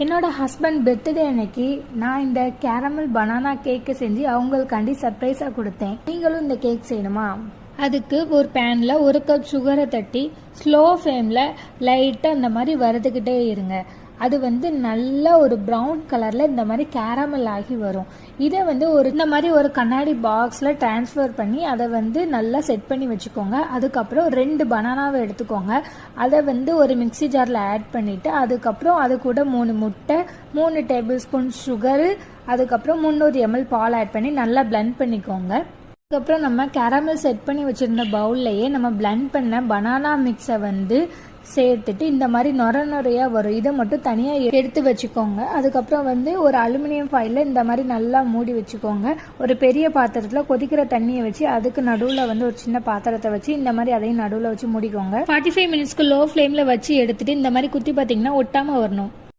என்னோட husband birthday அன்னைக்கு நான் இந்த கேரமல் பனானா கேக்கு செஞ்சு அவங்களுக்காண்டி சர்ப்ரைஸா கொடுத்தேன். நீங்களும் இந்த கேக் செய்யணுமா? அதுக்கு ஒரு பேன்ல 1 கப் சுகரை தட்டி ஸ்லோ ஃப்ளேம்ல லைட்டா இந்த மாதிரி வறுத்துக்கிட்டே இருங்க. அது நல்ல ஒரு ப்ரௌன் கலர்ல இந்த மாதிரி கேரமல் ஆகி வரும். இதை இந்த மாதிரி ஒரு கண்ணாடி பாக்ஸ்ல டிரான்ஸ்ஃபர் பண்ணி அதை நல்லா செட் பண்ணி வச்சுக்கோங்க. அதுக்கப்புறம் 2 பனானாவை எடுத்துக்கோங்க. அதை ஒரு மிக்சி ஜார்ல ஆட் பண்ணிட்டு அதுக்கப்புறம் அது கூட 3 முட்டை, 3 டேபிள் ஸ்பூன் சுகரு, அதுக்கப்புறம் 300 ml பால் ஆட் பண்ணி நல்லா பிளெண்ட் பண்ணிக்கோங்க. அதுக்கப்புறம் நம்ம கேரமல் செட் பண்ணி வச்சிருந்த பவுல்லையே நம்ம பிளெண்ட் பண்ண பனானா மிக்ஸை சேர்த்துட்டு இந்த மாதிரி நுரையா வரும். இதை மட்டும் தனியாக எடுத்து வச்சுக்கோங்க. அதுக்கப்புறம் ஒரு அலுமினியம் ஃபாயில இந்த மாதிரி நல்லா மூடி வச்சுக்கோங்க. ஒரு பெரிய பாத்திரத்தில் கொதிக்கிற தண்ணியை வச்சு அதுக்கு நடுவில் ஒரு சின்ன பாத்திரத்தை வச்சு இந்த மாதிரி அதையும் நடுவில் வச்சு மூடிக்கோங்க. 45 மினிட்ஸ்க்கு லோ ஃப்ளேமில் வச்சு எடுத்துட்டு இந்த மாதிரி குத்தி பார்த்தீங்கன்னா ஒட்டாமல் வரணும்.